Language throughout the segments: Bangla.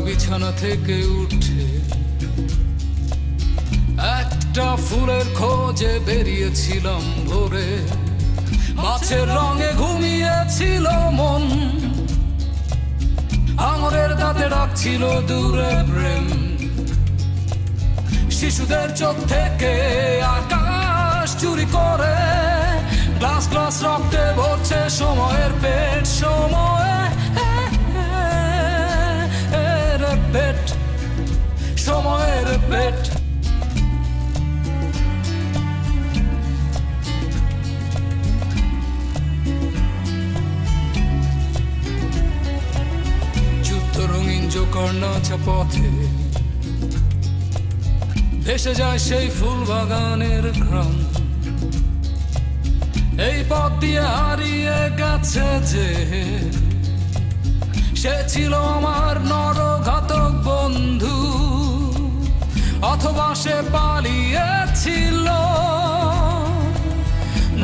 বিছানা থেকে উঠে একটা ফুলের খোঁজে বেরিয়েছিলাম ভোরে। মাছের রঙে ঘুমিয়েছিল মন, আঙুরের দাঁতে ডাকছিল দূরে প্রেম। শিশুদের চোখ থেকে আকাশ চুরি করে গ্লাস গ্লাস রক্তে ভরছে সময়ের পেট। সময়ের পেট, সময়ের পেট। যুদ্ধ রঙিন জোকার নাচা পথে ভেসে যায় সেই ফুল বাগানের ঘ্রাণ। এই পথ দিয়ে হারিয়ে গেছে যে, সে ছিল আমার নরঘাতক বন্ধু, অথবা সে পালিয়েছিল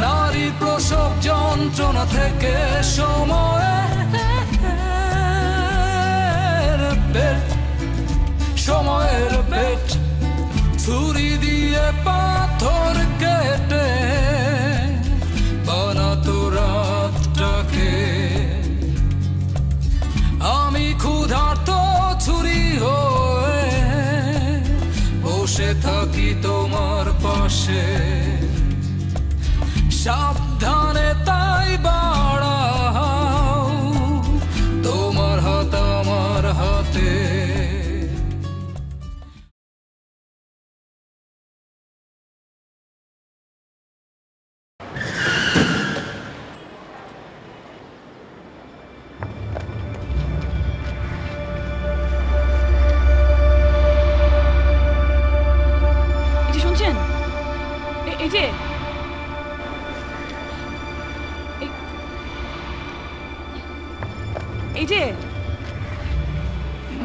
নারী প্রসব যন্ত্রণা থেকে। সময়ের পেট, সময়ের পেট। ছুরি দিয়ে পাথর কেটে বানাতো রাতটাকে। আমি ক্ষুধার্ত ছুরি হয়ে বসে থাকি তোমার পাশে। সাবধানে তাই বাড়াও তোমার হাত আমার হাতে।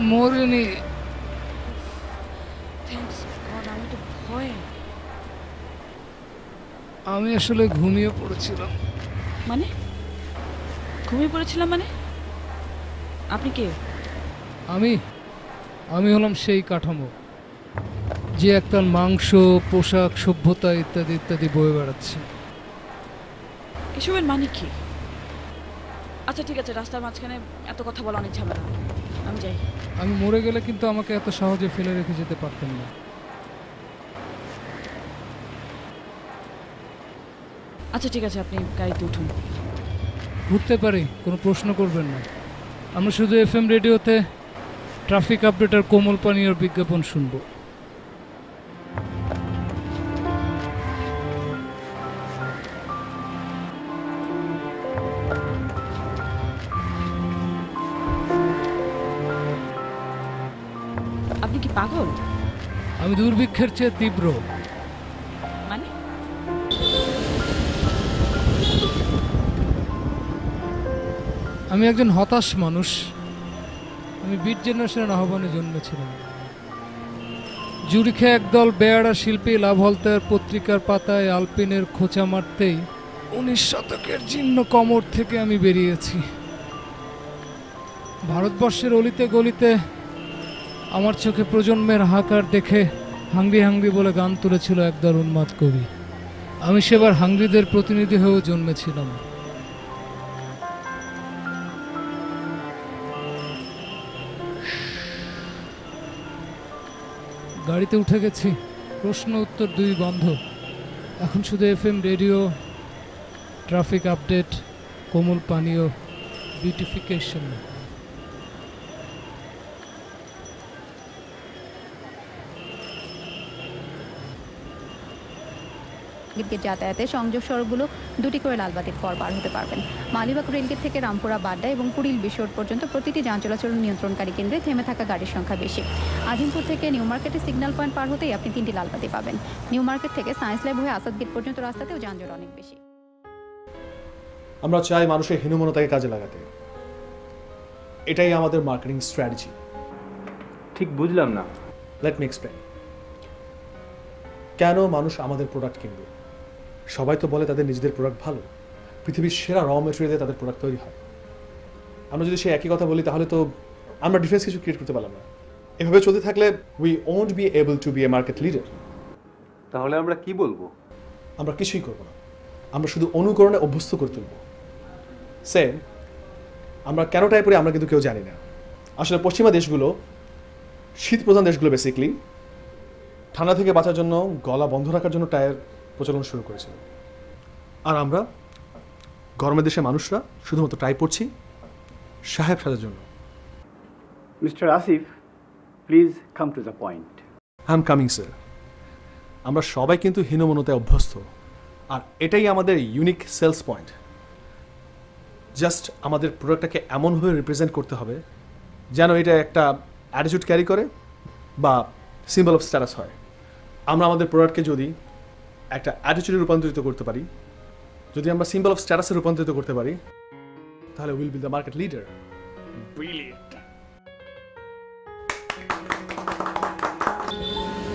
মরিনি। আমি আসলে ঘুমিয়ে পড়েছিলাম। মানে ঘুমিয়ে পড়েছিলাম মানে? আপনি কে? আমি হলাম সেই কাঠামো যে একতাল মাংস, পোশাক, সভ্যতা ইত্যাদি ইত্যাদি বয়ে বেড়াচ্ছে। এসবের মানে কি? আচ্ছা ঠিক আছে, রাস্তার মাঝখানে এত কথা বলা অনেক ঝামেলা, আমি যাই। আমি মরে গেলে কিন্তু আমাকে এত সহজে ফেলে রেখে যেতে পারতেন না। আচ্ছা ঠিক আছে, আপনি গাড়িতে উঠুন। উঠতে পারি, কোনো প্রশ্ন করবেন না। আমরা শুধু FM রেডিওতে ট্রাফিক আপডেট আর কোমল পানীয়র বিজ্ঞাপন শুনবো। আপনি কি পাগল? আমি দুর্ভিক্ষের চেয়ে তীব্র। মানে? আমি একজন হতাশ মানুষ। আমি বিট জেনারেশনের আহ্বানে জন্মেছিলাম। জুরিখে একদল বেয়ারা শিল্পী লাভলতার পত্রিকার পাতায় আলপিনের খোঁচা মারতেই 19 শতকের জীর্ণ কমর থেকে আমি বেরিয়েছি। ভারতবর্ষের অলিতে গলিতে আমার চোখে প্রজন্মের হাহাকার দেখে হাংরি হাংরি বলে গান তুলেছিল একদল উন্মাদ কবি। আমি সেবার হাংরিদের প্রতিনিধি হয়েও জন্মেছিলাম। গাড়িতে উঠে গেছি, প্রশ্ন উত্তর দুই বন্ধ। এখন শুধু FM রেডিও, ট্রাফিক আপডেট, কোমল পানীয়, বিউটিফিকেশন। যাতায়াতের সংযোগ সড়কগুলো দুটি করে লালবাতির পর পার হতে পারবেন। মালিবাগ রেলগেট থেকে রামপুরা বাড্ডা এবং কুড়িল বিশোর পর্যন্ত প্রতিটি যান চলাচল নিয়ন্ত্রণকারী কেন্দ্রে থেমে থাকা গাড়ির সংখ্যা বেশি। আজিমপুর থেকে নিউ মার্কেটের সিগন্যাল পয়েন্ট পার হতেই আপনি 3টি লালবাতি পাবেন। নিউ মার্কেট থেকে সায়েন্স ল্যাব হয়ে আসাদ গেট পর্যন্ত রাস্তাতেও যানজট অনেক বেশি। আমরা চাই মানুষের হীনমন্যতাকে কাজে লাগাতে। এটাই আমাদের মার্কেটিং স্ট্র্যাটেজি। ঠিক বুঝলাম না। Let me explain. কেন মানুষ আমাদের প্রোডাক্ট কিনবে? সবাই তো বলে তাদের নিজেদের প্রোডাক্ট ভালো, পৃথিবীর সেরা র মেটেরিয়াল দিয়ে তাদের প্রোডাক্ট তৈরি হয়। আমরা যদি সেই একই কথা বলি তাহলে তো আমরা ডিফারেন্স কিছু ক্রিয়েট করতে পারলাম না। এভাবে চলতে থাকলে we won't be able to be a market leader. তাহলে আমরা কি বলবো? আমরা কিছুই করবো না, আমরা শুধু অনুকরণে অভ্যস্ত করে তুলব। সে আমরা কেন টাই পরে আমরা কিন্তু কেউ জানি না। আসলে পশ্চিমা দেশগুলো, শীত প্রধান দেশগুলো বেসিক্যালি ঠান্ডা থেকে বাঁচার জন্য গলা বন্ধ রাখার জন্য টায়ার প্রচলন শুরু করেছিল। আর আমরা গরমের দেশের মানুষরা শুধুমাত্র টাই পরছি সাহেব সাজার জন্য। Mr. Asif, please come to the point. I am coming sir. আমরা সবাই কিন্তু হীনমন্যতায় অভ্যস্ত, আর এটাই আমাদের ইউনিক সেলস পয়েন্ট। জাস্ট আমাদের প্রোডাক্টটাকে এমনভাবে রিপ্রেজেন্ট করতে হবে যেন এটা একটা অ্যাটিটিউড ক্যারি করে বা সিম্বল অফ স্ট্যাটাস হয়। আমরা আমাদের প্রোডাক্টকে যদি একটা অ্যাটিটিউডে রূপান্তরিত করতে পারি, যদি আমরা সিম্বল অফ স্ট্যাটাসে রূপান্তরিত করতে পারি, তাহলে will be the market leader. Brilliant.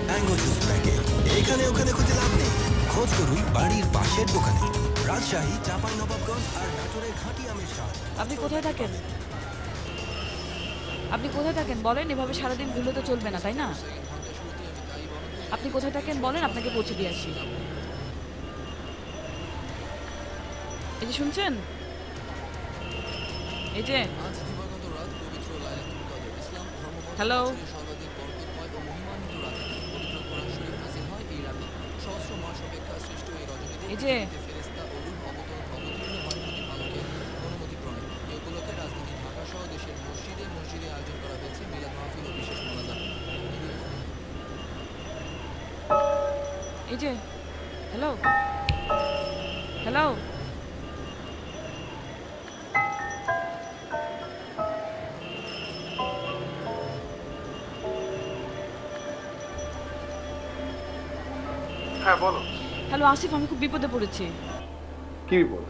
Mango juice packet এখানে ওখানে খুঁজে লাভ নেই, খোঁজ করুন বাড়ির পাশের দোকানে। রাজশাহী, চাঁপাইনবাবগঞ্জ আর নাটোরের ঘাটি আমের স্বাদ। আপনি কোথায় থাকেন? আপনি কোথায় থাকেন বলেন, এভাবে সারাদিন ঘুরলে তো চলবে না, তাই না? আপনি কোথায় থাকেন বলেন, আপনাকে পৌঁছে দিয়ে আসি। এই যে শুনছেন, এই যে হ্যালো, এই যে এই যে হ্যালো হ্যালো, হ্যাঁ বলো। হ্যালো আসিফ, আমি খুব বিপদে পড়েছি। কি বিপদ?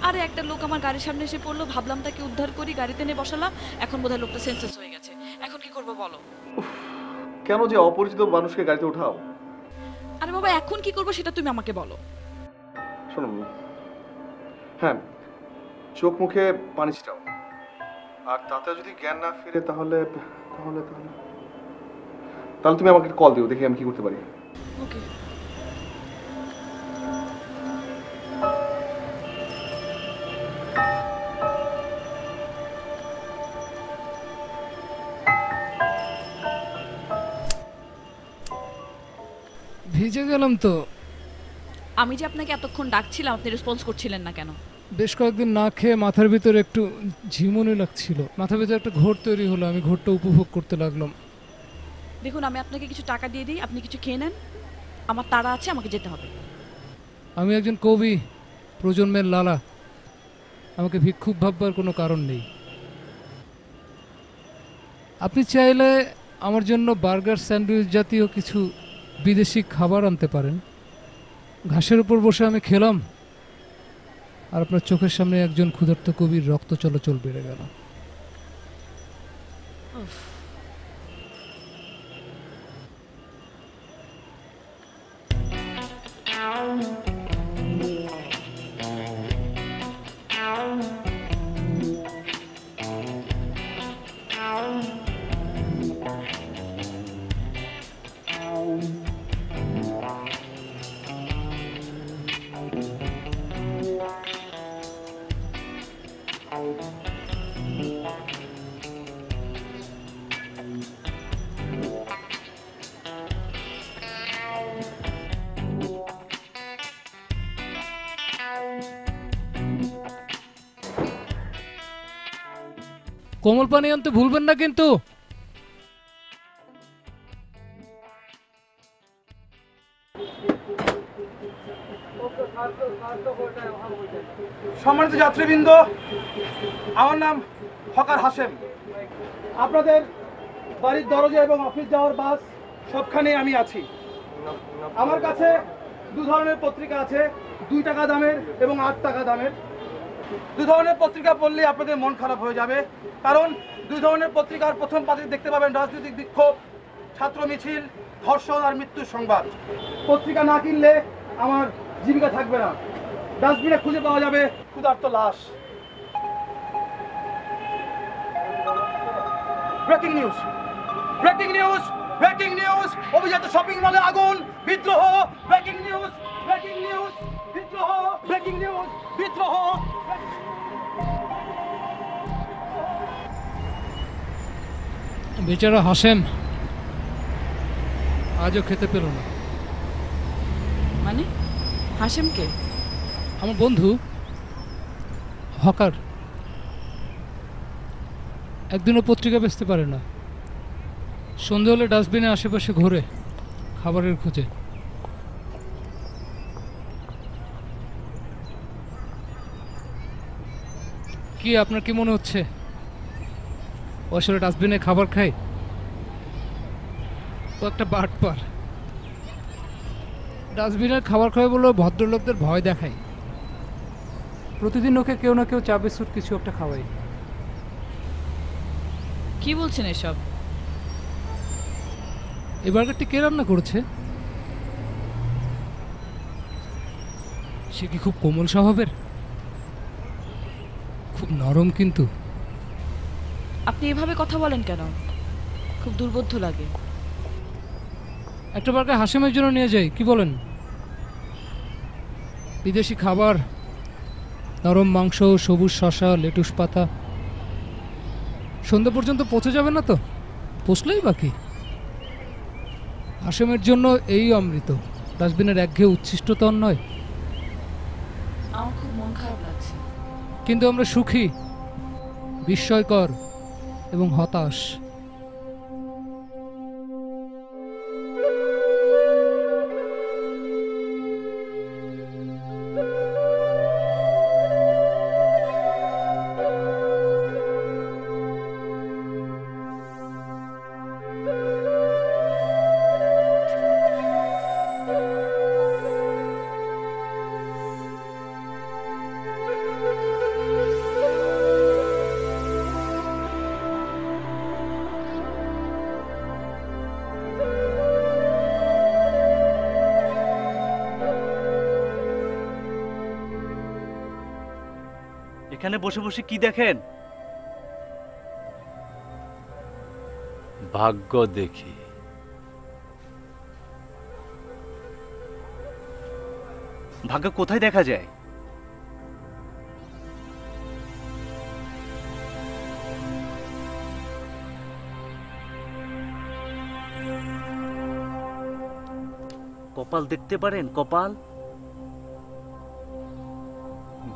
আরে একটা লোক আমার গাড়ির সামনে এসে পড়লো, ভাবলাম তাকে উদ্ধার করি, গাড়িতে নিয়ে বসালাম, এখন বোধহয় লোকটা সেন্সলেস হয়ে গেছে। এখন কি করবো বলো? কেন যে অপরিচিত মানুষকে গাড়িতে উঠাও? আরে বাবা, এখন কি করবো সেটা তুমি আমাকে বলো। শোনো, হ্যাঁ, চোখ মুখে পানি ছিটাও, আর তাতে যদি জ্ঞান না ফিরে তাহলে তাহলে তাহলে তাহলে তুমি আমাকে কল দিও, দেখি আমি কি করতে পারি। ওকে। ভিজে গেলাম তো। আমি যে আপনাকে এতক্ষণ ডাকছিলাম, আপনি রেসপন্স করছিলেন না কেন? বেশ কয়েকদিন না খেয়ে মাথার ভিতরে একটু ঝিমুনি লাগছিল, মাথার ভিতরে একটা ঘোর তৈরি হলো, আমি ঘোরটা উপভোগ করতে লাগলাম। দেখুন, আমি আপনাকে কিছু টাকা দিয়ে দিই, আপনি কিছু খেয়ে নেন, আমার তাড়া আছে, আমাকে যেতে হবে। আমি একজন কবি, প্রজন্মের লালা, আমাকে ভিক্ষুক ভাববার কোনো কারণ নেই। আপনি চাইলে আমার জন্য বার্গার, স্যান্ডউইচ জাতীয় কিছু বিদেশি খাবার আনতে পারেন। ঘাসের উপর বসে আমি খেলাম, আর আপনার চোখের সামনে একজন ক্ষুধার্ত কবির রক্ত চলাচল বেড়ে গেল। কোমল পানি আনতে ভুলবেন না কিন্তু। সম্মানিত যাত্রীবৃন্দ, আমার নাম হকার হাশেম। আপনাদের বাড়ির দরজা এবং অফিস যাওয়ার বাস সবখানে আমি আছি। আমার কাছে দু ধরনের পত্রিকা আছে, 2 টাকা দামের এবং 8 টাকা দামের। 2 ধরনের পত্রিকা পড়লে আপনাদের মন খারাপ হয়ে যাবে, কারণ 2 ধরনের পত্রিকার প্রথম পাতে দেখতে পাবেন রাজনৈতিক বিক্ষোভ, ছাত্র মিছিল, ধর্ষণ আর মৃত্যুর সংবাদ। পত্রিকা না কিনলে আমার জীবিকা থাকবে না। ডাস্টবিনে খুঁজে পাওয়া যাবে ক্ষুধার্ত লাশ। Breaking news, breaking news, breaking news! অভিজাত শপিং মলে আগুন, বিদ্রোহ! ব্রেকিং নিউজ, ব্রেকিং নিউজ, বিদ্রোহ! ব্রেকিং নিউজ, বিদ্রোহ! বেচারা হাশেম আজও খেতে পেল না। মানে হাশেমকে? আমার বন্ধু হকার, একদিনও পত্রিকা বেচতে পারে না। সন্ধে হলে ডাস্টবিনে আশেপাশে ঘোরে খাবারের খোঁজে। কি আপনার কি মনে হচ্ছে ও আসলে ডাস্টবিনে খাবার খায়? ও একটা বাটপার। ডাস্টবিনের খাবার খায় বলে ভদ্রলোকদের ভয় দেখায়। প্রতিদিন ওকে কেউ না কেউ চা বিস্কুট কিছু একটা খাওয়াই। কি বলছেন এসব? এই বার্গারটি কে রান্না করেছে? সে কি খুব কোমল স্বভাবের? খুব নরম কিন্তু। আপনি এভাবে কথা বলেন কেন? খুব দুর্বোধ্য লাগে। একটা বার্গার হাশেমের জন্য নিয়ে যাই, কি বলেন? বিদেশি খাবার, নরম মাংস, সবুজ শসা, লেটুস পাতা। সন্ধ্যা পর্যন্ত পৌঁছে যাবে না তো? পৌঁছলেই বাকি। হাশেমের জন্য এই অমৃত, ডাস্টবিনের একঘেয়ে উচ্ছিষ্ট তন নয়। আমার খুব মন খারাপ লাগছে। কিন্তু আমরা সুখী, বিস্ময়কর এবং হতাশ। এখানে বসে বসে কি দেখেন? ভাগ্য দেখি। ভাগ্য কোথায় দেখা যায়? কপাল দেখতে পারেন? কপাল।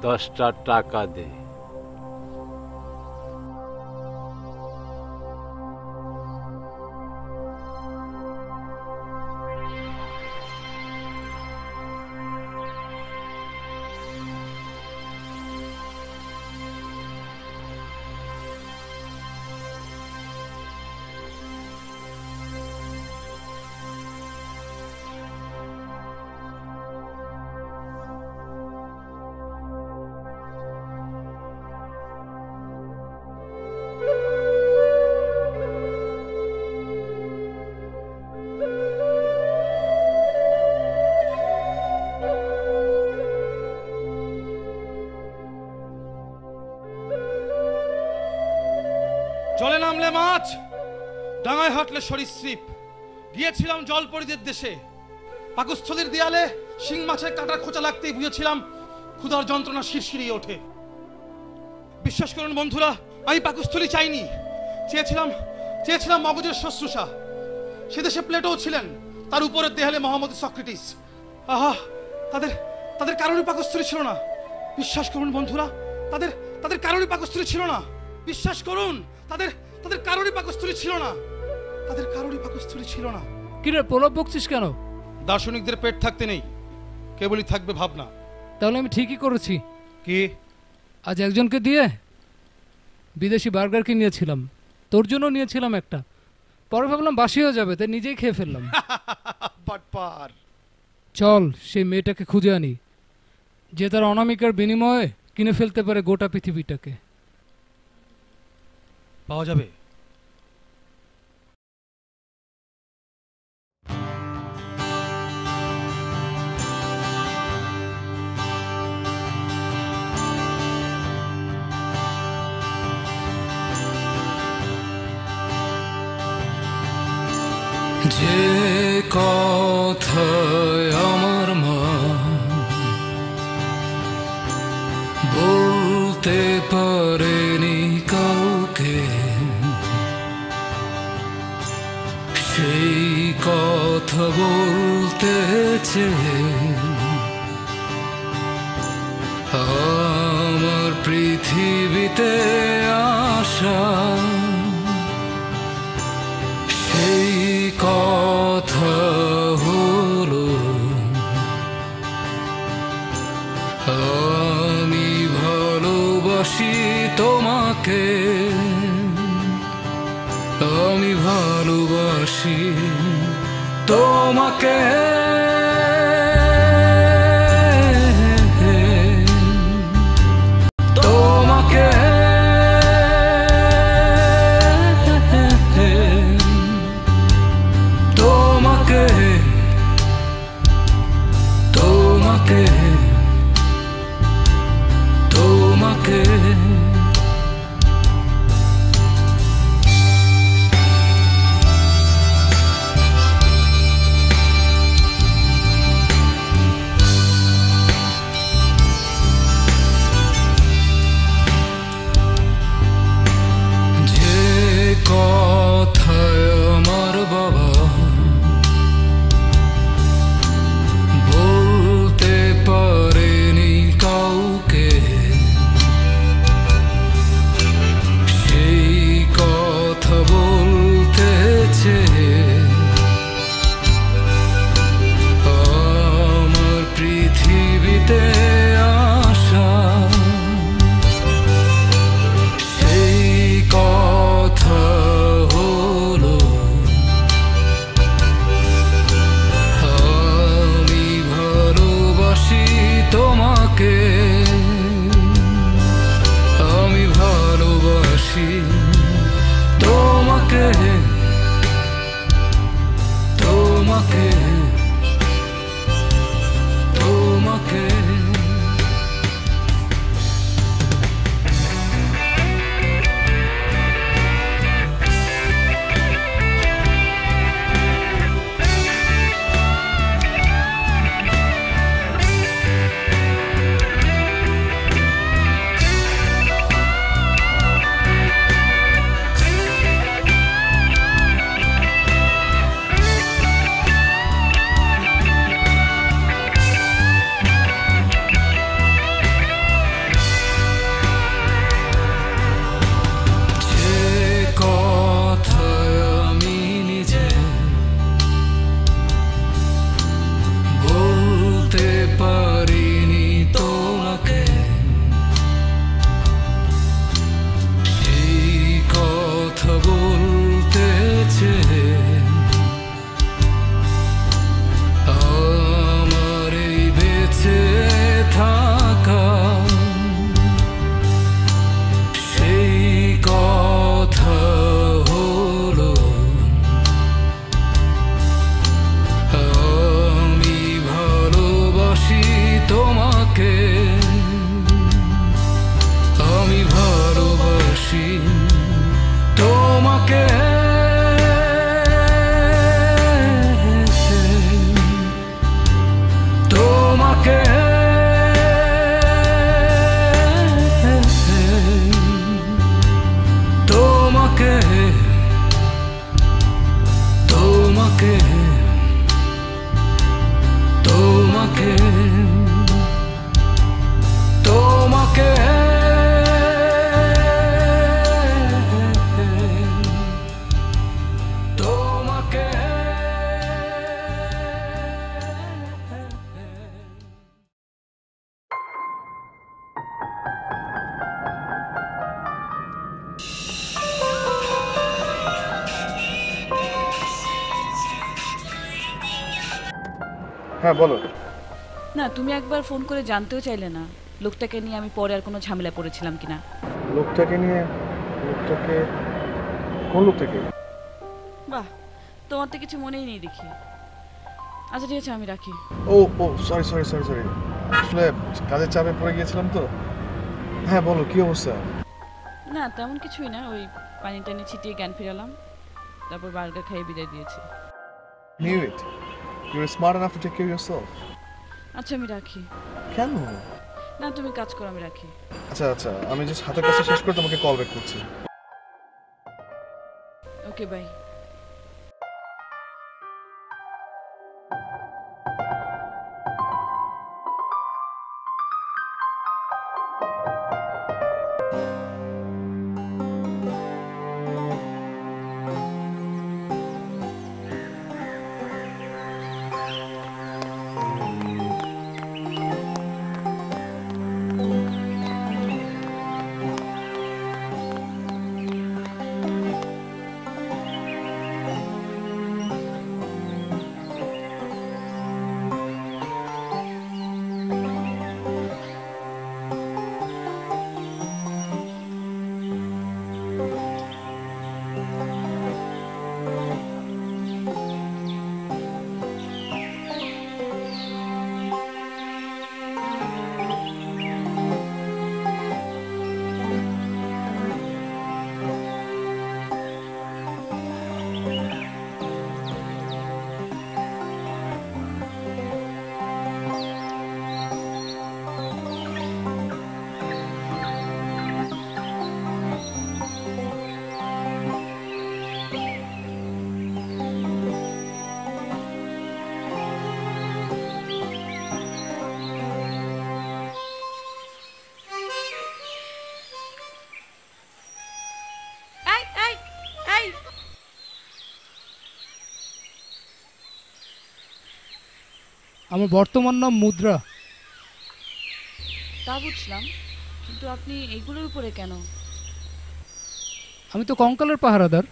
10টা টাকা দে। জলে নামলে মাছ, ডাঙায় হাঁটলে সরীসৃপ। গিয়েছিলাম জলপরীদের দেশে। পাকস্থলীর দেয়ালে শিং মাছের কাঁটার খোঁচা লাগতেই বুঝেছিলাম ক্ষুধার যন্ত্রণা শিরশিরিয়ে ওঠে। বিশ্বাস করুন বন্ধুরা, আমি পাকস্থলী চাইনি, চেয়েছিলাম মগজের শুশ্রূষা। সে দেশে প্লেটোও ছিলেন, তার উপরের দেয়ালে মোহাম্মদ সক্রেটিস। আহা, তাদের কারোরই পাকস্থলী ছিল না। বিশ্বাস করুন বন্ধুরা, তাদের কারোরই পাকস্থলী ছিল না। বিশ্বাস করুন, তাদের কারোরই পাকস্থলী ছিল না। তাদের কারোরই পাকস্থলী ছিল না। কিরে প্রলোভ বকছিস কেন? দার্শনিকদের পেট থাকতে নেই, কেবলই থাকবে ভাবনা। তাহলে আমি ঠিকই করেছি। কি? আজ একজনকে দিয়ে বিদেশি বার্গার কিনিয়েছিলাম, তোর জন্য নিয়েছিলাম একটা। পরে ভাবলাম বাসি হয়ে যাবে, তাই নিজেই খেয়ে ফেললাম। বাটপার। চল সেই মেয়েটাকে খুঁজে আনি, যে তার অনামিকার বিনিময়ে কিনে ফেলতে পারে গোটা পৃথিবীটাকে। পাওয়া যাবে? যে কথায় আমার মা বলতে পারেনি কাউকে, সেই কথা বলতে চেয়ে আমার পৃথিবীতে আসা, সেই কথা হলো আমি ভালোবাসি তোমাকে, আমি ভালোবাসি তোমাকে। তোমাকে তোমাকে তোমাকে তোমাকে কথায় আমার বাবা বলতে পারেনি কাউকে, সেই কথা বলতে চেয়ে আমার পৃথিবীতে আসা, সেই কথা হলো আমি ভালোবাসি তোমাকে, আমি ভালোবাসি তোমাকে, তোমাকে তোমাকে। হ্যাঁ বলো। না, তুমি একবার ফোন করে জানতেও চাইলে না লোকটাকে নিয়ে আমি পরে আর কোনো ঝামেলা পড়েছিলাম কিনা। লোকটাকে নিয়ে? লোকটাকে? কোন লোকটাকে? বাহ, তোমার তো কিছু মনেই নেই দেখি। আচ্ছা ঠিক আছে, আমি রাখি। ও ও সরি সরি সরি সরি, আসলে কাজের চাপে পড়ে গিয়েছিলাম তো। হ্যাঁ বলো, কি অবস্থা? না তেমন কিছুই না, ওই পানি টানি ছিটিয়ে জ্ঞান ফিরালাম, তারপর বার্গার খাইয়ে বিদায় দিয়েছি। Knew it. You were smart enough to take care of yourself. আচ্ছা আমি রাখি। কেন? না তুমি কাজ করো, আমি রাখি। আচ্ছা আচ্ছা, আমি জাস্ট হাতের কাছে শেষ করে তোমাকে কল ব্যাক করছি। Okay bye. আমার বর্তমান নাম মুদ্রা। তা বুঝলাম, কিন্তু আপনি এইগুলোর উপরে কেন? আমি তো কঙ্কালের পাহারাদার।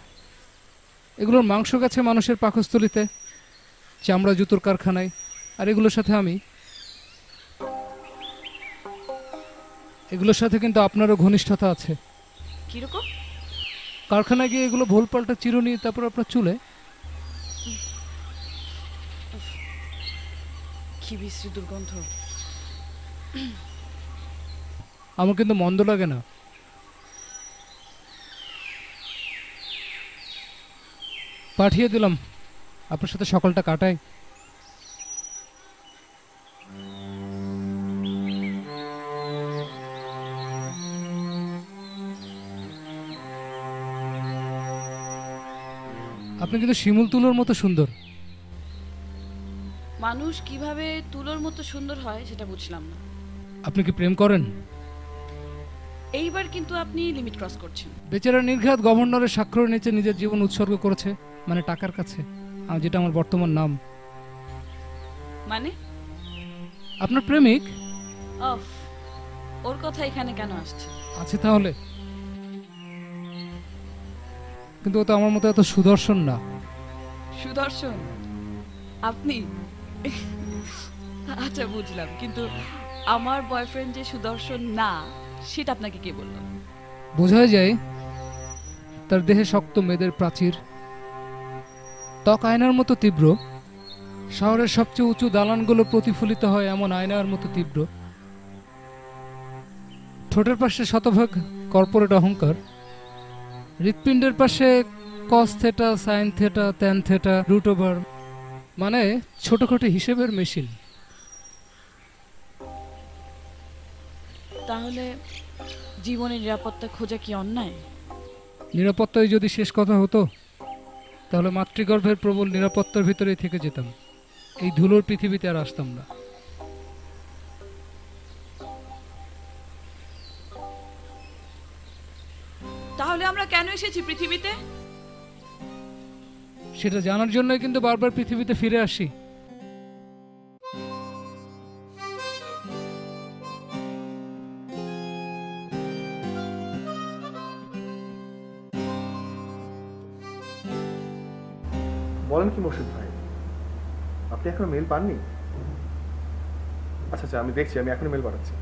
এগুলোর মাংস গেছে মানুষের পাকস্থলিতে, চামড়া জুতোর কারখানায়, আর এগুলোর সাথে আমি। এগুলোর সাথে কিন্তু আপনারও ঘনিষ্ঠতা আছে। কিরকম? কারখানায় গিয়ে এগুলো ভোল পাল্টা চিরুনি, তারপর আপনার চুলে। কি বিশ্রী দুর্গন্ধ। আমার কিন্তু মন্দ লাগে না। পাঠিয়ে দিলাম, আপনার সাথে সকালটা কাটাই। আপনি কিন্তু শিমুল তুলোর মতো সুন্দর। মানুষ কিভাবে তুলোর মতো সুন্দর হয় সেটা বুঝলাম না। আপনি কি প্রেম করেন? এইবার কিন্তু আপনি লিমিট ক্রস করছেন। বেচারা নির্ঘাত গভর্নরের স্বাক্ষরের নিচে নিজের জীবন উৎসর্গ করেছে, মানে টাকার কাছে, যেটা আমার বর্তমান নাম। মানে? আপনার প্রেমিক। অফ, ওর কথা এখানে কেন আসছে? আছে তাহলে, কিন্তু ও তো আমার মতো এত সুদর্শন না। সুদর্শন আপনি? আচ্ছা বুঝলাম, কিন্তু আমার বয়ফ্রেন্ড যে সুদর্শন না সেটা আপনাকে কে বলল? বোঝা যায়, তার দেহে শক্ত মেদের প্রাচীর, ত্বক আয়নার মতো তীব্র, শহরের সবচেয়ে উঁচু দালানগুলো প্রতিফলিত হয় এমন আয়নার মতো তীব্র, ঠোঁটের পাশে শতভাগ কর্পোরেট অহংকার, হৃৎপিণ্ডের পাশে cos theta, sine theta, tan theta, root over, মানে ছোটখাটো হিসেবের মেশিন। তাহলে জীবনের নিরাপত্তা খোঁজা কি অন্যায়? নিরাপত্তাই যদি শেষ কথা হতো, তাহলে মাতৃগর্ভের প্রবল নিরাপত্তার ভিতরেই থেকে যেতাম। এই ধুলোর পৃথিবীতে আর আসতাম না। তাহলে আমরা কেন এসেছি পৃথিবীতে? সেটা জানার জন্যই কিন্তু বারবার পৃথিবীতে ফিরে আসি। বলেন কি মোর্শেদ ভাই, আপনি এখনো মেল পাননি? আচ্ছা আচ্ছা, আমি দেখছি, আমি এখনই মেল পাঠাচ্ছি।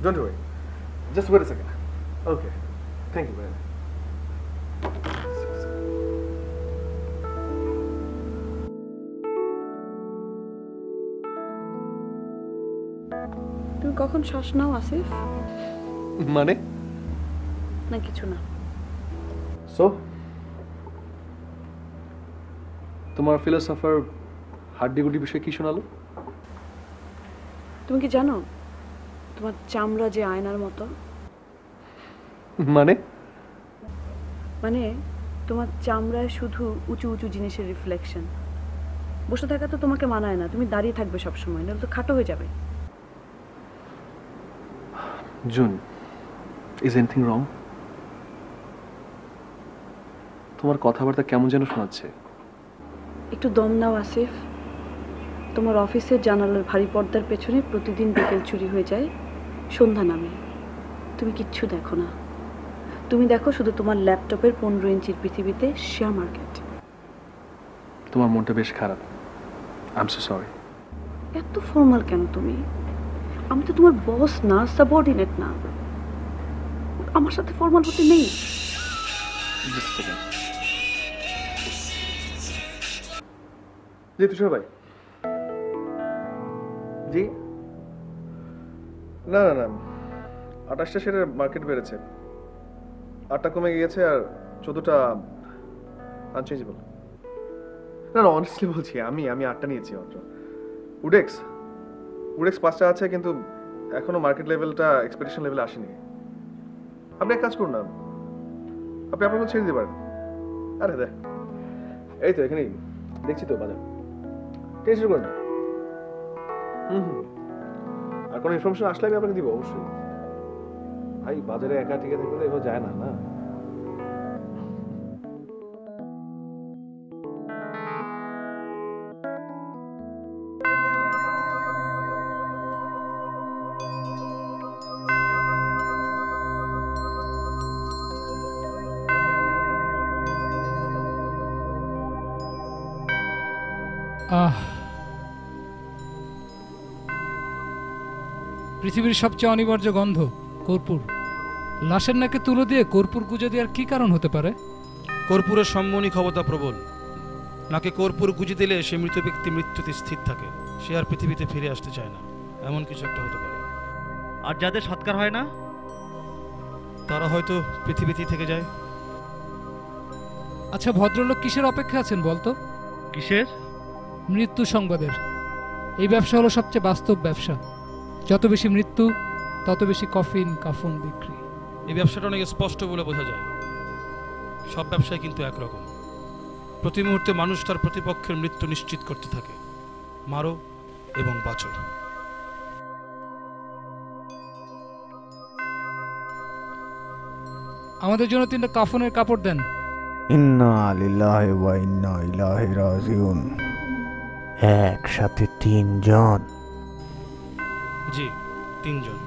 Don't worry, just wait a second. Okay, thank you very much. তুমি কখন শ্বাস নাও আসিফ? মানে? না কিছু না। সো তোমার ফিলোসফার হাড্ডিগুডি বিষয়ে কি শোনালো? তুমি কি জানো তোমার চামড়া যে আয়নার মতো? মানে? মানে তোমার চামড়ায় শুধু উঁচু উঁচু জিনিসের রিফ্লেকশন। বসে থাকা তো তোমাকে মানায় না, তুমি দাঁড়িয়ে থাকবে সবসময়, নাহলে তো খাটো হয়ে যাবে। জুন, ইজ এনিথিং রং? তোমার কথাবার্তা কেমন যেন শোনাচ্ছে। একটু দম নাও আসিফ। তোমার অফিসের জানালার ভারী পর্দার পেছনে প্রতিদিন বিকেল চুরি হয়ে যায়, সন্ধ্যা নামে। তুমি কিচ্ছু দেখো না, তুমি দেখো শুধু তোমার ল্যাপটপের 15 ইঞ্চির পৃথিবীতে শেয়ার মার্কেট। তোমার মনটা বেশ খারাপ। I am so sorry. এত ফর্মাল কেন তুমি? আমি তো তোমার বস না, সাবঅর্ডিনেট না। আমার সাথে ফর্মাল হতে নেই। জি তুষার ভাই। জি না না না, 28টা শেয়ারের মার্কেট বেড়েছে, 8টা কমে গিয়েছে আর 14টা আনচেঞ্জেবল। না না, অনেস্টলি বলছি, আমি 8টা নিয়েছি মাত্র। উডেক্স 5টা আছে, কিন্তু এখনো মার্কেট লেভেলটা এক্সপেকটেশন লেভেলে আসেনি। আপনি এক কাজ করুন না, আপনি আপনাকে ছেড়ে দিতে পারেন। আরে দেখ, এই তো এখানেই দেখছি তো বাজার, টেনশন করেন না। আর কোনো ইনফরমেশন আসলে আমি আপনাকে দিব অবশ্যই। ভাই বাজারে একা টিকে থাকলে এভাবে যায় না না। পৃথিবীর সবচেয়ে অনিবার্য গন্ধ কর্পূর। লাশের নাকে তুলো দিয়ে কর্পূর গুজে দেওয়ার কি কারণ হতে পারে? কর্পূরের সম্মোহনী ক্ষমতা প্রবল। নাকে কর্পূর গুজে দিলে সে মৃত ব্যক্তি মৃত্যুতে স্থির থাকে, সে আর পৃথিবীতে ফিরে আসতে চায় না, এমন কিছু একটা হতে পারে। আর যাদের সৎকার হয় না তারা হয়তো পৃথিবীতেই থেকে যায়। আচ্ছা, ভদ্রলোক কিসের অপেক্ষা আছেন বলতো? কিসের? মৃত্যু সংবাদের। এই ব্যবসা হলো সবচেয়ে বাস্তব ব্যবসা। যত বেশি মৃত্যু তত বেশি কফিন কাফন বিক্রি। এই ব্যবসাটা অনেক স্পষ্ট বলে বোঝা যায়। সব ব্যবসায় কিন্তু একরকম। প্রতি মুহূর্তে মানুষ তার প্রতিপক্ষের মৃত্যু নিশ্চিত করতে থাকে। মারো এবং বাঁচো। আমাদের জন্য 3টা কাফনের কাপড় দেন। ইন্না লিল্লাহি ওয়া ইন্না ইলাইহি রাজিউন। একসাথে 3 জন? জি, 3 জন।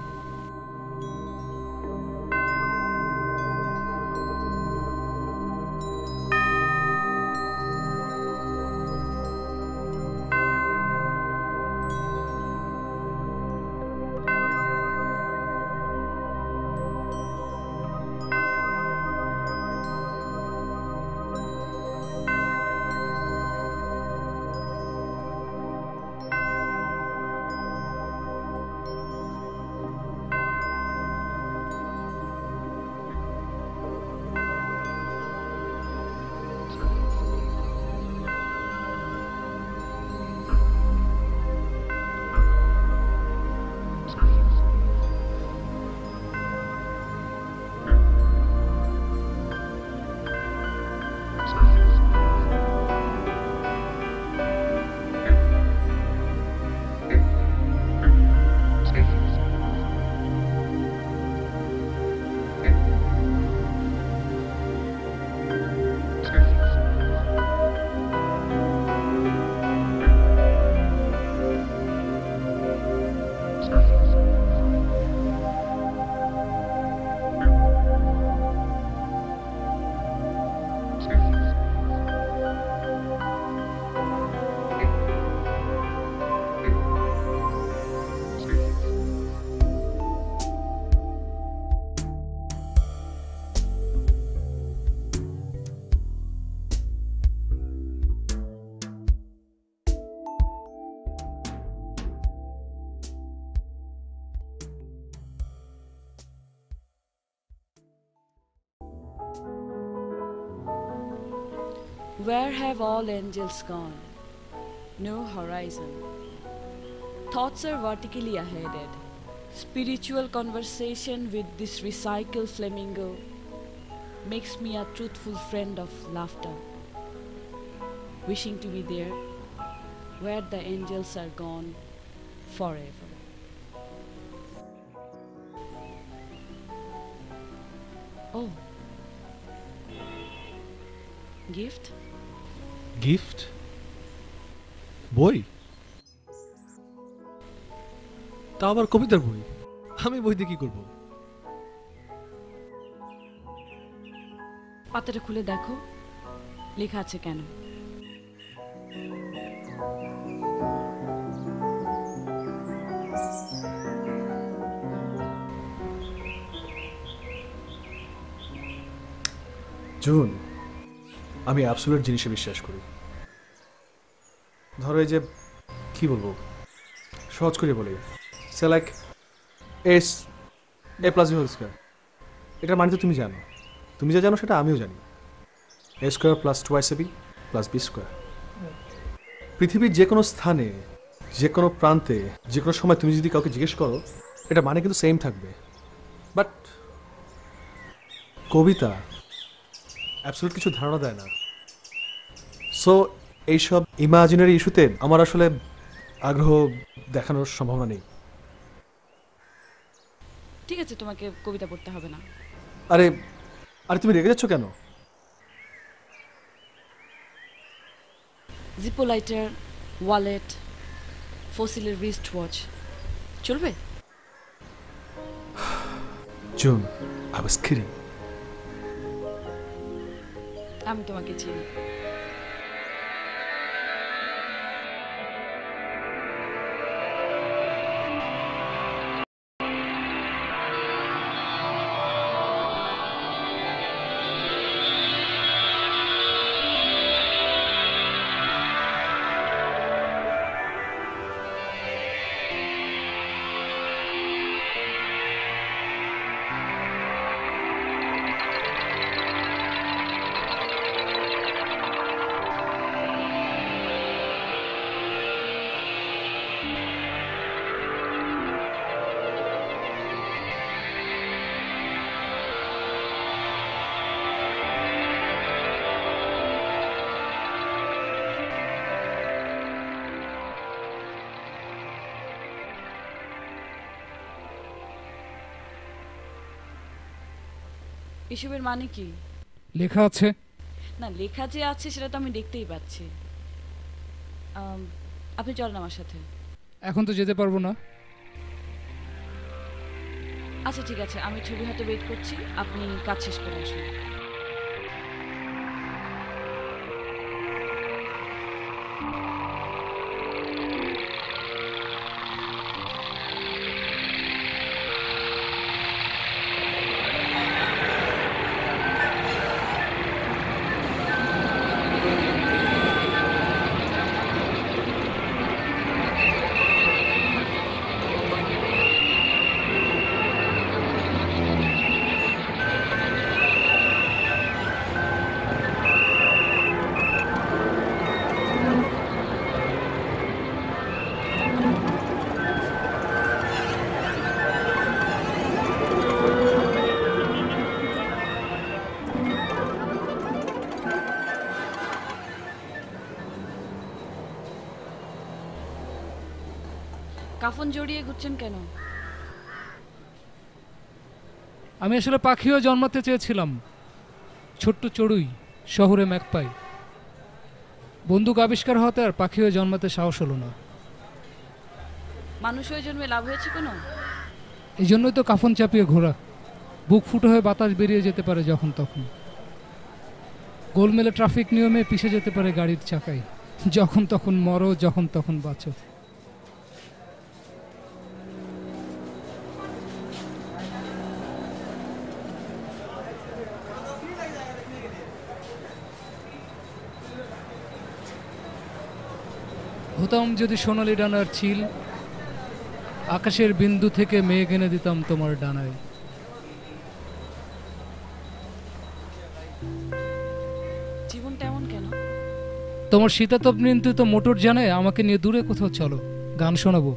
Where have all angels gone? No horizon. Thoughts are vertically aheaded. Spiritual conversation with this recycled flamingo makes me a truthful friend of laughter. Wishing to be there where the angels are gone forever. Oh. Gift? Gift? বই? তা আবার কবিতার বই? আমি বই দিয়ে কি করবো? পাতাটা খুলে দেখো, লেখা আছে কেন? জুন, আমি অ্যাবসলিউট জিনিসে বিশ্বাস করি। ধরো এই যে কি বলবো, সহজ করে বলি, সে like as a plus b whole square. এটার মানে তো তুমি জানো, তুমি যা জানো সেটা আমিও জানি। এ square plus twice A B plus B square. পৃথিবীর যে কোনো স্থানে, যে কোনো প্রান্তে, যে কোনো সময় তুমি যদি কাউকে জিজ্ঞেস করো, এটা মানে কিন্তু সেম থাকবে। বাট কবিতা অ্যাবসলিউট কিছু ধারণা দেয় না। সো এইসব ইমাজিনারি ইস্যুতে আমার আসলে আগ্রহ দেখানোর সম্ভাবনা নেই। ঠিক আছে, তোমাকে কবিতা পড়তে হবে না। আরে আরে তুমি রেগে যাচ্ছ কেন? জিপো লাইটার, ওয়ালেট, ফসিলের রিস্ট ওয়াচ চলবে? June, I was kidding. আমি তোমাকে চিনি। এসবের মানে কি? লেখা আছে না, লেখা যে আছে সেটা তো আমি দেখতেই পাচ্ছি। আপনি চলেন আমার সাথে। এখন তো যেতে পারবো না। আচ্ছা ঠিক আছে, আমি ছবি হাতে ওয়েট করছি, আপনি কাজ শেষ করে আসুন। কাফন জড়িয়ে ঘুরছেন কেন? আমি আসলে পাখিও জন্মাতে চেয়েছিলাম, ছোট্ট চড়ুই, শহরে ম্যাকপাই। বন্দুক আবিষ্কার হতে আর পাখিও জন্মাতে সাহস হলো না। মানুষ হয়ে জন্মে লাভ হয়েছে কোনো? এই জন্যই তো কাফন চাপিয়ে ঘোরা, বুক ফুটো হয়ে বাতাস বেরিয়ে যেতে পারে যখন তখন। গোলমেলে ট্রাফিক নিয়মে পিষে যেতে পারে গাড়ির চাকায়, যখন তখন মরো, যখন তখন বাঁচো। হতাম যদি সোনালি ডানার চিল, আকাশের বিন্দু থেকে মেঘ এনে দিতাম তোমার ডানায়। জীবনটা এমন কেন? তোমার শীতাতপ নিয়ন্ত্রিত মোটর জানে আমাকে নিয়ে দূরে কোথাও চলো, গান শোনাবো।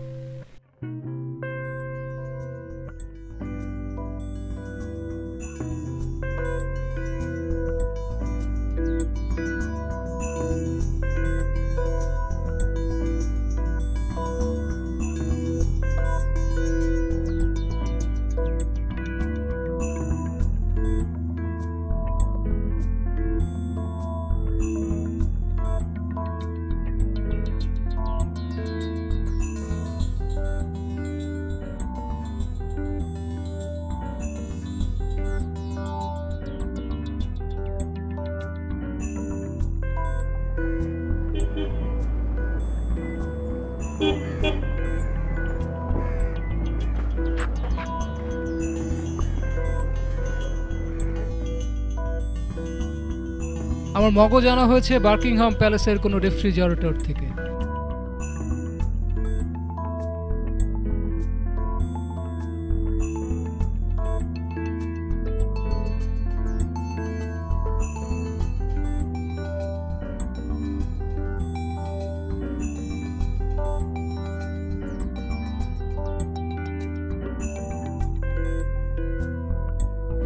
আমার মগজ আনা হয়েছে বার্কিংহাম প্যালেসের কোনো রেফ্রিজারেটর থেকে।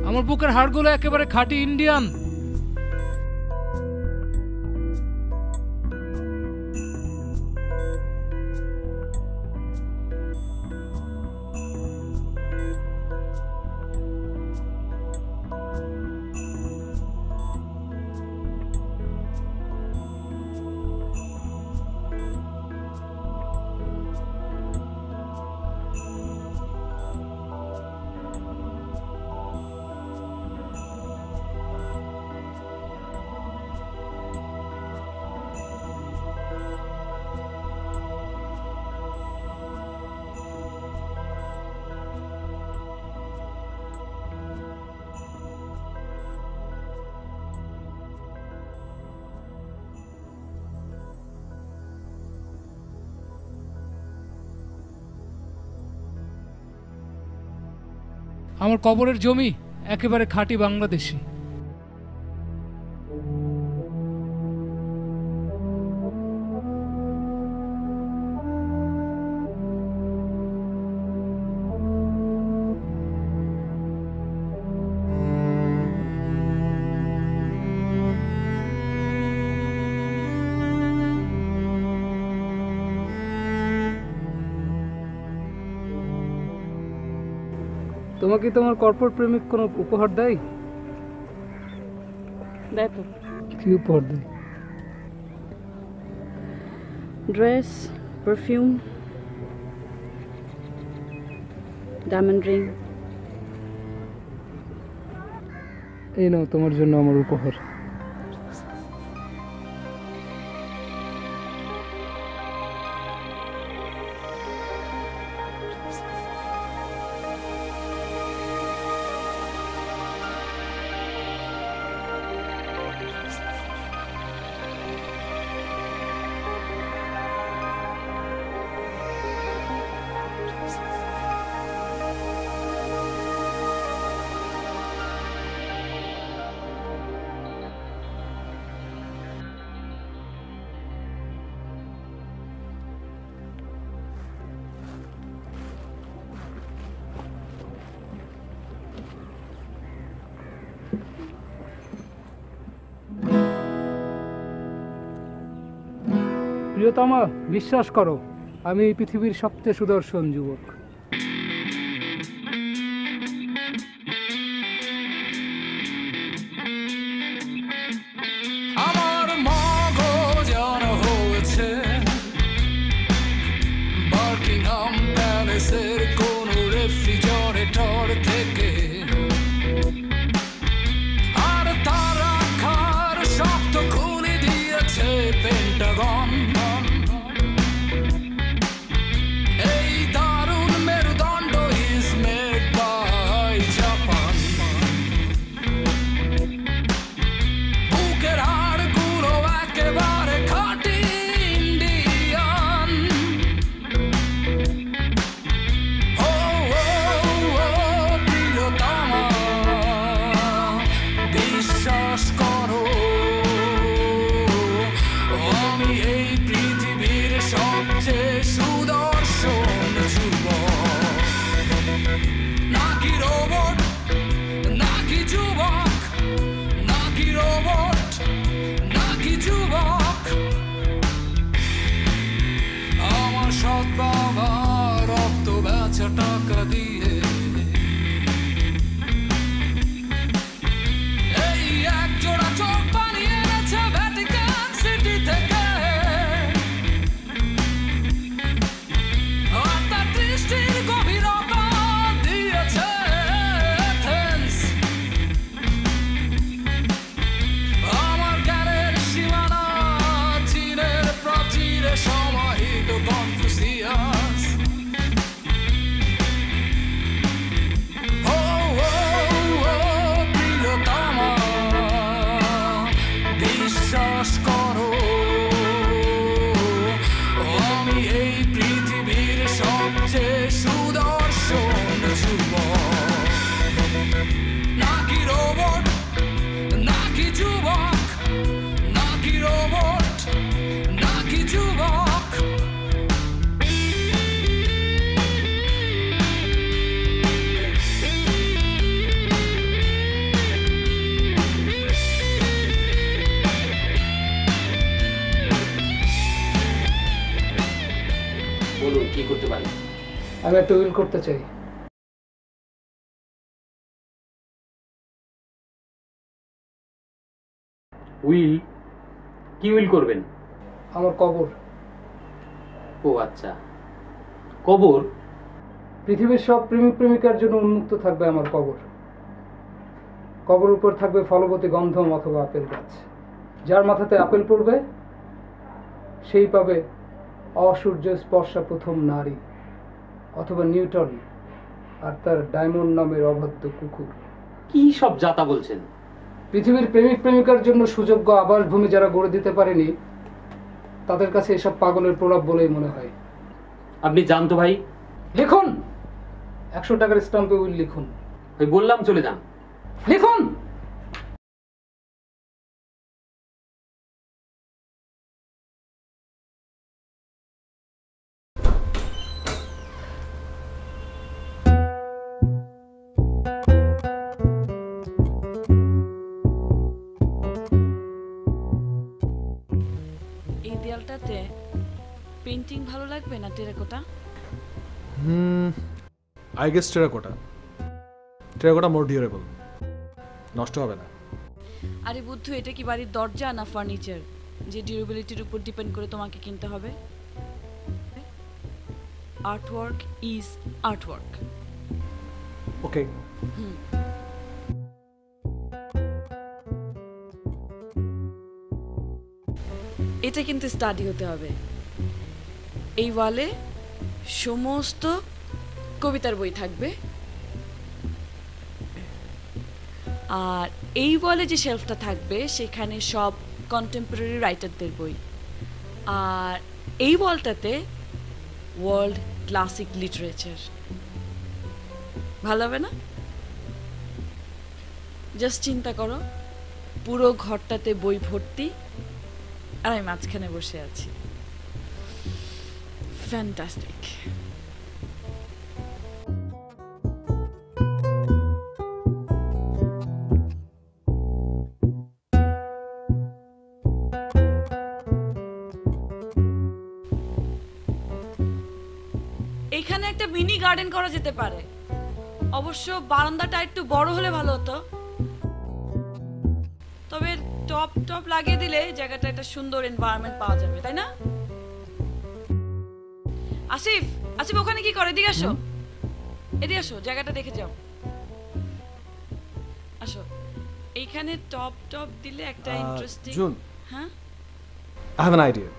আমার বুকের হাড়গুলো একেবারে খাঁটি ইন্ডিয়ান। আমার কবরের জমি একেবারে খাঁটি বাংলাদেশি। তোমাকে তোমার কর্পোরেট প্রেমিক কোনো উপহার দেয়? দেয় তো। কি উপহার দেয়? Dress, perfume, diamond ring. এই নাও তোমার জন্য আমার উপহার। প্রিয়তমা, বিশ্বাস করো আমি এই পৃথিবীর সবচেয়ে সুদর্শন যুবক। আমার মগজ আনা হয়েছে বার্কিংহাম প্যালেসের কোন রেফ্রিজারেটর থেকে, আর তার রাখার শক্ত খুলে দিয়েছে পেন্টাগন। এই দারুণ টাকা দিয়ে এই এক জোড়া চোখ বানিয়ে এনেছে ভ্যাটিকান সিটি থেকে আর তার দৃষ্টির গভীরতা দিয়েছে এথেন্স আমার জ্ঞানের সীমানা চীনের প্রাচীরে সমাহিত কনফুসিয়াস প্রিয়তমা বিশ্বাস করো আমি এই পৃথিবীর সবচেয়ে সুদর্শন যুবক নাকি রোবট নাকি যুবক নাকি রোবট নাকি যুবক বলুন কি করতে পারি? আমি একটা উইল করতে চাই। উইল? কি উইল করবেন? আমার কবর। ও আচ্ছা, কবর? পৃথিবীর সব প্রেমিক প্রেমিকার জন্য উন্মুক্ত থাকবে আমার কবর। কবর উপর থাকবে ফলবতী গন্ধম অথবা আপেল গাছ। যার মাথাতে আপেল পড়বে সেই পাবে অসূর্য স্পর্শা প্রথম নারী অথবা নিউটন আর তার ডায়মন্ড নামের অবাধ্য কুকুর। কি সব যাতা বলছেন? পৃথিবীর প্রেমিক প্রেমিকার জন্য সুযোগ্য আবাসভূমি যারা গড়ে দিতে পারেনি তাদের কাছে এসব পাগলের প্রলাপ বলেই মনে হয়। আপনি জানতো ভাই? লিখুন, 100 টাকার স্টাম্পে উইল লিখুন। ওই বললাম চলে যান। লিখুন। এই দেয়ালটাতে পেইন্টিং ভালো লাগবে না terracotta? I guess terracotta. Terracotta more durable, নষ্ট হবে না। আরে বুদ্ধু, এটা কি বাড়ির দরজা না ফার্নিচার যে ডিউরেবিলিটির উপর ডিপেন্ড করে তোমাকে কিনতে হবে? Artwork is artwork. ওকে। এটা কিন্তু স্টাডি হতে হবে। এই ওয়ালে সমস্ত কবিতার বই থাকবে, আর এই ওয়ালে যে শেলফটা থাকবে সেখানে সব কন্টেম্পোরারি রাইটারদের বই, আর এই ওয়ালটাতে ওয়ার্ল্ড ক্লাসিক লিটারেচার। ভালো হবে না? জাস্ট চিন্তা করো, পুরো ঘরটাতে বই ভর্তি আর আমি মাঝখানে বসে আছি। ফ্যান্টাস্টিক। এখানে একটা মিনি গার্ডেন করা যেতে পারে। অবশ্য বারান্দাটা একটু বড় হলে ভালো হতো, তবে টপ টপ লাগিয়ে দিলে জায়গাটা একটা সুন্দর এনভায়রনমেন্ট পাওয়া যাবে, তাই না? আসিফ, আসিফ ওখানে কি করে? এদিকে আসো, এদিকে আসো, জায়গাটা দেখে যাও। আসো, এইখানে টপ টপ দিলে একটা ইন্টারেস্টিং। জুন, হ্যাঁ, আই হ্যাভ অ্যান আইডিয়া।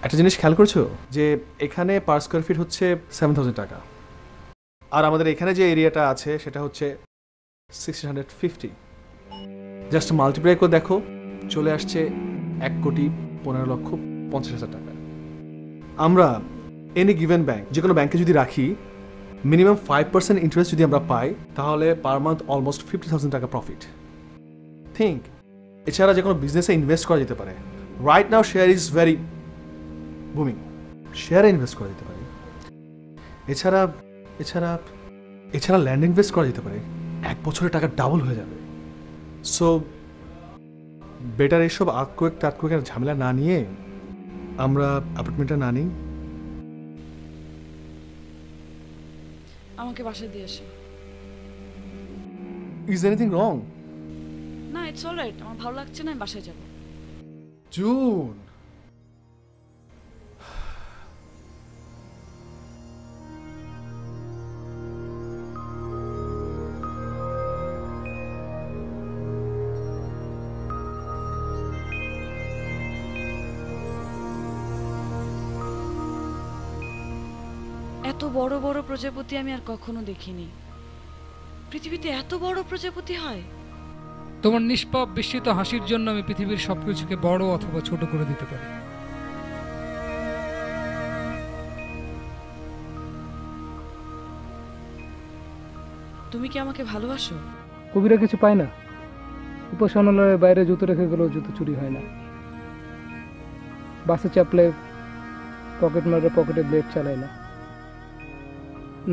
একটা জিনিস খেয়াল করছো যে এখানে পার স্কোয়ার ফিট হচ্ছে 7,000 টাকা, আর আমাদের এখানে যে এরিয়াটা আছে সেটা হচ্ছে 1650। জাস্ট মাল্টিপ্লাই করে দেখো, চলে আসছে 1,15,50,000 টাকা। আমরা এনি গিভেন ব্যাংক, যে কোনো ব্যাংকে যদি রাখি, মিনিমাম 5% ইন্টারেস্ট যদি আমরা পাই, তাহলে পার মান্থ অলমোস্ট 50,000 টাকা প্রফিট। থিঙ্ক, এছাড়া যে কোনো বিজনেসে ইনভেস্ট করা যেতে পারে। Right now share is very booming, শেয়ারে ইনভেস্ট করা যেতে পারে। এছাড়া এছাড়া এছাড়া ল্যান্ড ইনভেস্ট করা যেতে পারে, 1 বছরে টাকা ডাবল হয়ে যাবে। সো বেটার এইসব আর্থকুয়েকের ঝামেলা না নিয়ে আমরা অ্যাপার্টমেন্টটা না নিই। আমাকে বাসায় দিয়ে আসে। ইজ এনিথিং রং? না, ইটস অলরাইট, আমার ভালো লাগছে না, আমি বাসায় যাব। জুন, এত বড় বড় প্রজাপতি আমি আর কখনো দেখিনি। পৃথিবীতে এত বড় প্রজাপতি হয়? তোমার নিষ্পাপ বিস্মিত হাসির জন্য আমি পৃথিবীর সবকিছুকে বড় অথবা ছোট করে দিতে পারি। তুমি কি আমাকে ভালোবাসো? কবিরা কিছু পায় না। উপাসনালয়ের বাইরে জুতো রেখে গেলেও জুতো চুরি হয় না। বাসে চাপলে পকেট মারে পকেটে ব্লেড চালায় না।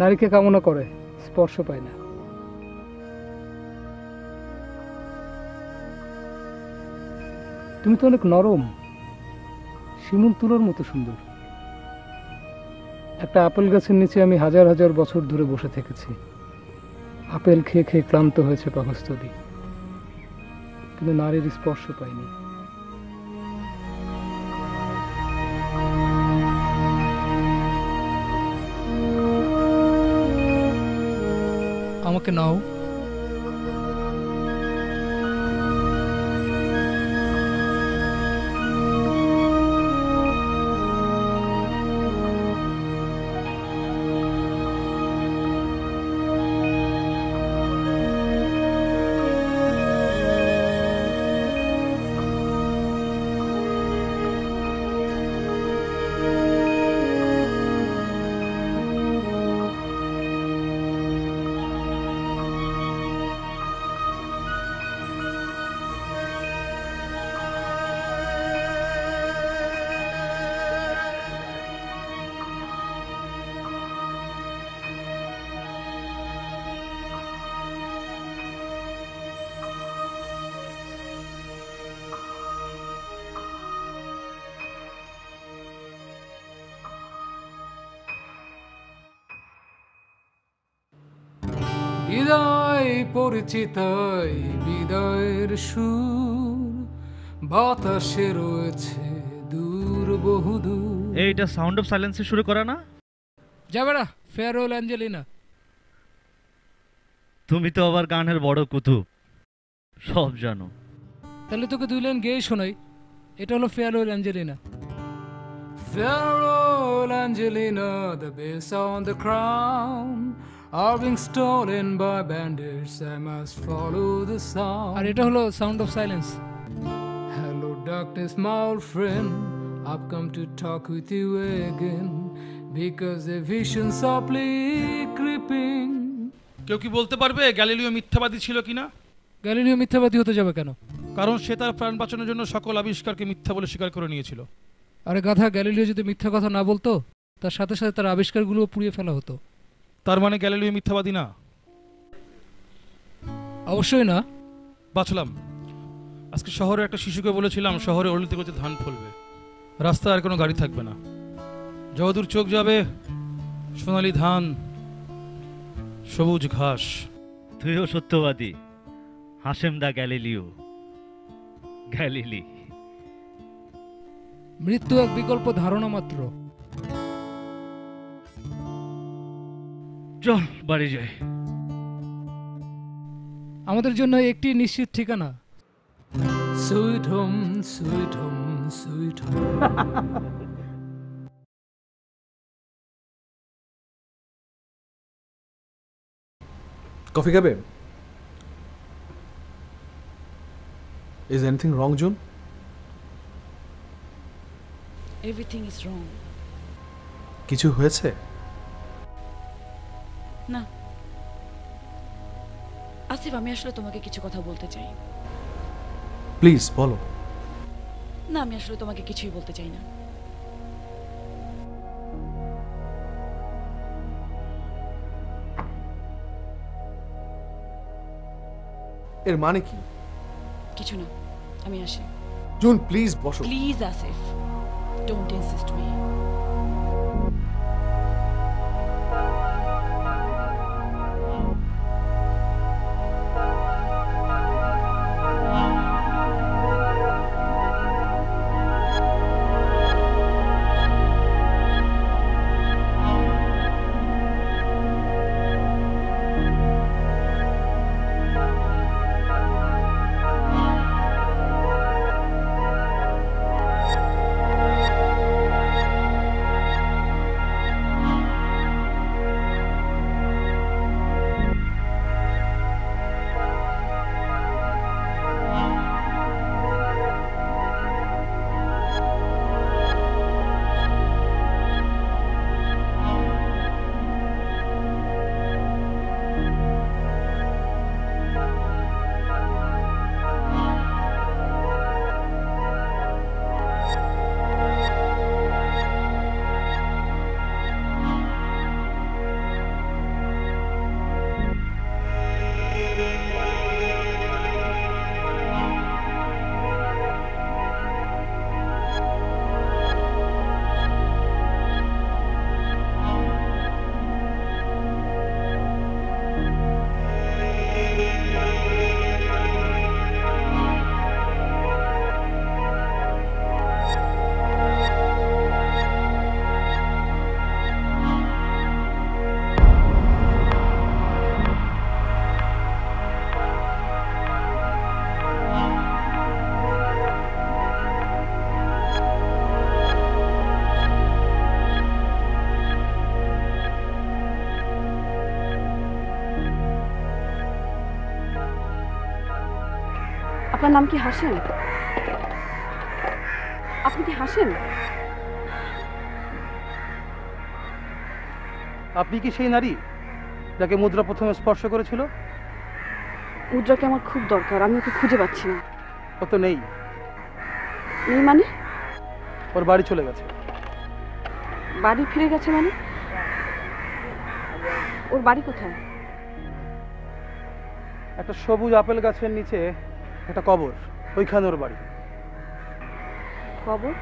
নারীকে কামনা করে, স্পর্শ পায় না। তুমি তো অনেক নরম, শিমুল তুলোর মতো সুন্দর। একটা আপেল গাছের নিচে আমি হাজার হাজার বছর ধরে বসে থেকেছি। আপেল খেয়ে খেয়ে ক্লান্ত হয়েছে পাকস্থলী, কিন্তু নারীর স্পর্শ পাইনি। আমাকে নাও। বিদায় পরিচিত বিদায়ের সুর বাতাসে রয়েছে দূর বহুদূর। এইটা সাউন্ড অফ সাইলেন্সে শুরু করা না? যাবে না, ফেয়ারওয়েল অ্যাঞ্জেলিনা। তুমি তো আবার গানের বড় কুতুব, সব জানো। তাহলে তোকে দুই লাইন গেয়ে শোনাই। এটা হলো farewell Angelina. Farewell Angelina, the base on the crown are being stolen by bandits. I must follow the sound. আর এটা হলো sound of silence. Hello darkness, my old friend, I've come to talk with you again because the vision softly creeping. কেউ কি বলতে পারবে গ্যালিলিও মিথ্যাবাদী ছিল কিনা? গ্যালিলিও মিথ্যাবাদী হতে যাবে কেন? কারণ সে তার প্রাণ বাঁচানোর জন্য সকল আবিষ্কারকে মিথ্যা বলে স্বীকার করে নিয়েছিল। আরে গাধা, গ্যালিলিও যদি মিথ্যা কথা না বলতো তার সাথে সাথে তার আবিষ্কারগুলো পুড়িয়ে ফেলা হতো। তার মানে গ্যালিলিও মিথ্যাবাদী না? অবশ্যই না। বাঁচলাম। আজকে শহরে একটা শিশুকে বলেছিলাম শহরে অলিতে গলিতে ধান ফলবে, রাস্তায় আর কোনো গাড়ি থাকবে না, যতদূর চোখ যাবে সোনালি ধান, সবুজ ঘাস। তুইও সত্যবাদী, হাশেম দা গ্যালিলিও। গ্যালিলি। মৃত্যু এক বিকল্প ধারণা মাত্র। চল বাড়ি যাই। আমাদের জন্য একটি নিশ্চিত ঠিকানা, sweet home, sweet home, sweet home. Coffee খাবে? Is anything wrong June? Everything is wrong. কিছু হয়েছে? না আসিফ, আমি আসলে তোমাকে কিছু কথা বলতে চাই। প্লিজ বলো। না, আমি আসলে তোমাকে কিছুই বলতে চাই না। এর মানে কি? কিছু না, আমি আসি। জুন প্লিজ বসো। Please Asif, don't insist me. আপনার নাম কি হাসেম? আপনি কি হাসেম? আপনি কি সেই নারী যাকে মুদ্রা প্রথমে স্পর্শ করেছিল? মুদ্রাকে আমার খুব দরকার, আমি ওকে খুঁজে পাচ্ছি না। ও তো নেই। নেই মানে? ওর বাড়ি চলে গেছে। বাড়ি ফিরে গেছে মানে? ওর বাড়ি কোথায়? একটা সবুজ আপেল গাছের নিচে একটা কবর, ওইখানে ওর বাড়ি। কবর?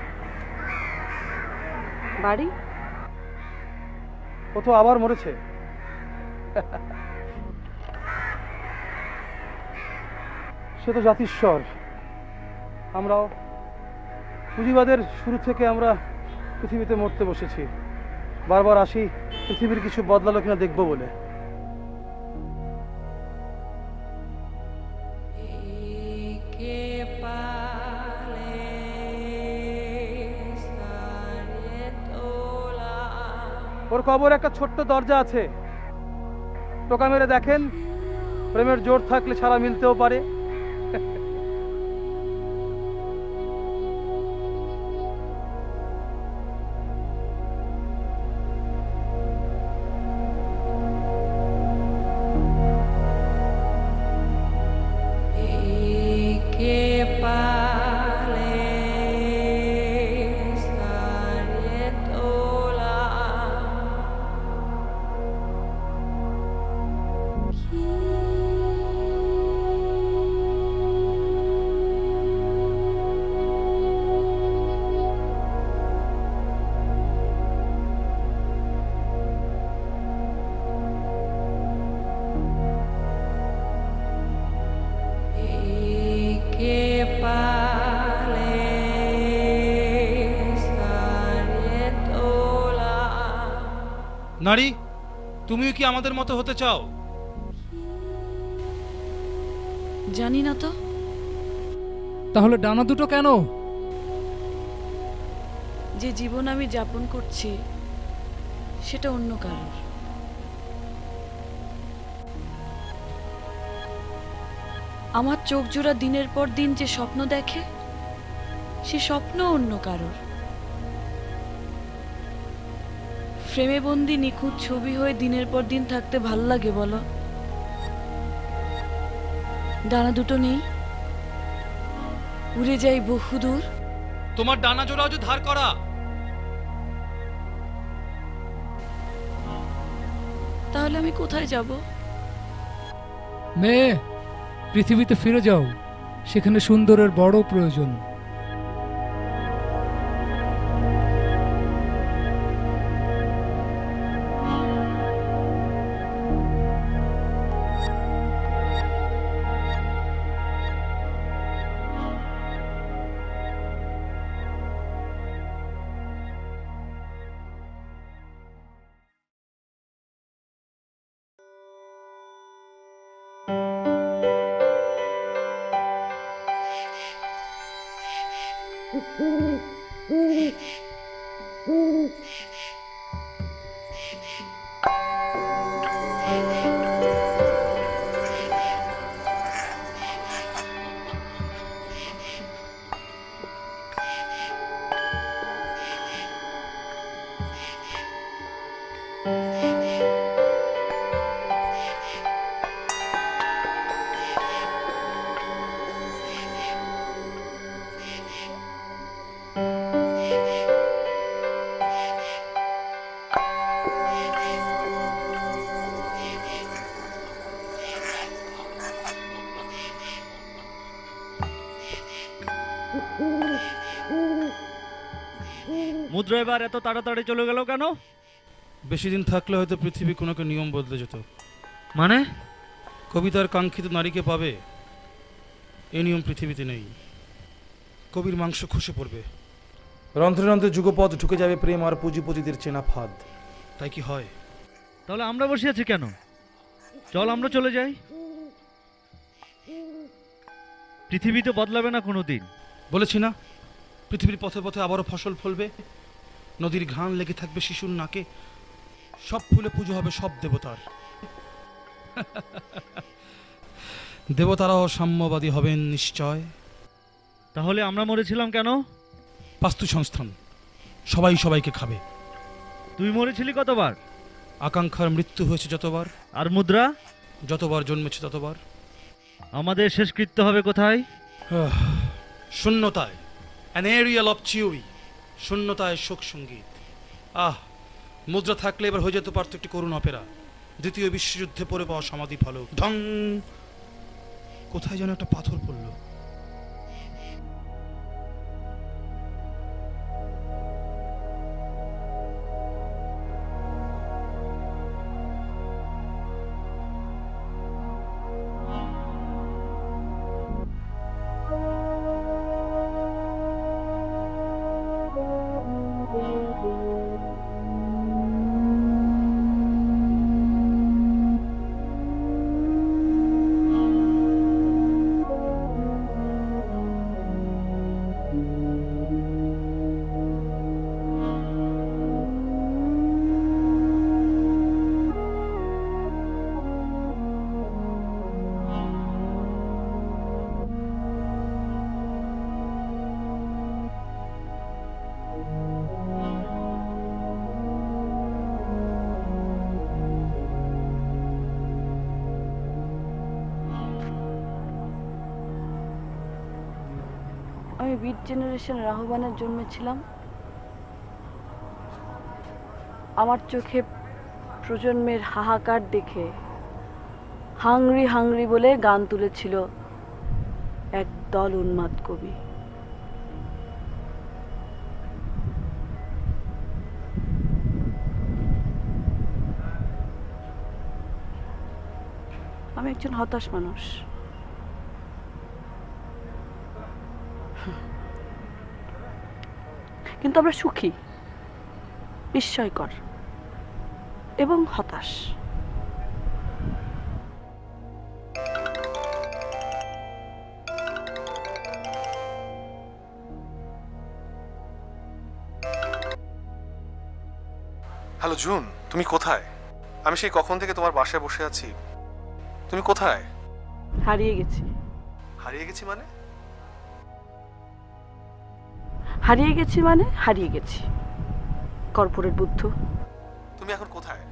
বাড়ি? ও তো আবার মরেছে। সে তো জাতিস্বর। আমরাও পুঁজিবাদের শুরু থেকে আমরা পৃথিবীতে মরতে বসেছি। বারবার আসি পৃথিবীর কিছু বদলালো কিনা দেখবো বলে। ওর কবর একটা ছোট্ট দরজা আছে, টোকা মেরে দেখেন, প্রেমের জোর থাকলে ছাড়া মিলতেও পারে। নারী, তুমিও কি আমাদের মতো হতে চাও? জানি না তো। তাহলে ডানা দুটো কেন? যে জীবন আমি যাপন করছি সেটা অন্য কারোর। আমার চোখ জোড়া দিনের পর দিন যে স্বপ্ন দেখে সে স্বপ্ন অন্য কারোর। ফ্রেমে বন্দি নিখুঁত ছবি হয়ে দিনের পর দিন থাকতে ভাল লাগে বলো? ডানা দুটো নেই, উড়ে যাই বহুদূর। তোমার ডানা জোড়াও যে ধার করা। তাহলে আমি কোথায় যাব? মেয়ে, পৃথিবীতে ফিরে যাও, সেখানে সুন্দরের বড় প্রয়োজন। মুদ্রা এবার এত তাড়াতাড়ি চলে গেল কেন? বেশি দিন থাকলে হয়তো পৃথিবী কোনো একটা নিয়ম বদলে যেত। মানে? কবিতার কাঙ্ক্ষিত নারীকে পাবে, এই নিয়ম পৃথিবীতে নেই। কবির মাংস খসে পড়বে, রন্ধ্রে রন্ধ্রে যুগপথ ঢুকে যাবে প্রেম আর পুঁজিপতিদের চেনা ফাঁদ। তাই কি হয়? তাহলে আমরা বসে আছি কেন? চল আমরা চলে যাই। পৃথিবী তো বদলাবে না কোনোদিন। বলেছি না, পৃথিবীর পথে পথে আবারও ফসল ফলবে, নদীর ঘ্রাণ লেগে থাকবে শিশুর নাকে, সব ফুলে পুজো হবে সব দেবতার। দেবতারাও সাম্যবাদী হবেন নিশ্চয়। তাহলে আমরা মরেছিলাম কেন? বাস্তু সংস্থান, সবাই সবাইকে খাবে। তুই মরেছিলি কতবার? আকাঙ্ক্ষার মৃত্যু হয়েছে যতবার। আর মুদ্রা? যতবার জন্মেছে ততবার। আমাদের শেষকৃত্য হবে কোথায়? শূন্যতায়, অ্যান এরিয়াল অফ চিউরি। শূন্যতায় শোক সঙ্গীত। মুদ্রা থাকলে এবার হয়ে যেতে পারত একটি করুণ অপেরা। দ্বিতীয় বিশ্বযুদ্ধে পড়ে পাওয়া সমাধি ফলক। ঢং! কোথায় যেন একটা পাথর পড়ল। আমি বিট জেনারেশনের আহ্বানের জন্মেছিলাম। আমার চোখে প্রজন্মের হাহাকার দেখে হাংরি হাংরি বলে গান তুলেছিল এক দল উন্মাদ কবি। আমি একজন হতাশ মানুষ। কিন্তু আমরা সুখী, বিস্ময়কর এবং হতাশ। হ্যালো জুন, তুমি কোথায়? আমি সেই কখন থেকে তোমার বাসায় বসে আছি। তুমি কোথায়? হারিয়ে গেছি। হারিয়ে গেছি মানে? হারিয়ে গেছি মানে হারিয়ে গেছি। কর্পোরেট বুদ্ধ। তুমি এখন কোথায়?